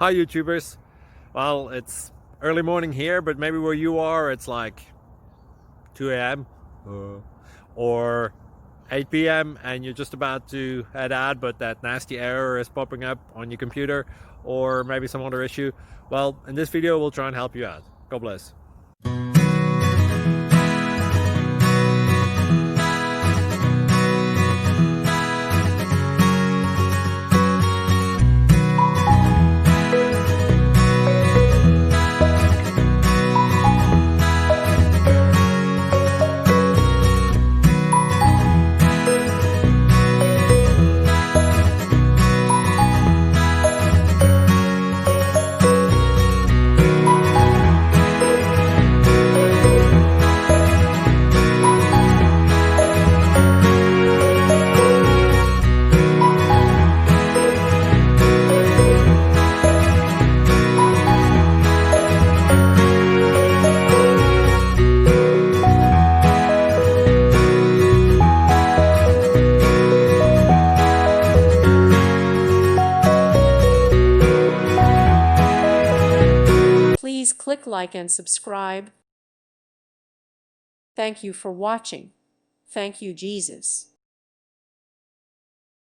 Hi YouTubers. Well, it's early morning here, but maybe where you are it's like 2 a.m. or 8 p.m. and you're just about to head out, but that nasty error is popping up on your computer, or maybe some other issue. Well, in this video we'll try and help you out. God bless. Please click like and subscribe. Thank you for watching. Thank you, Jesus.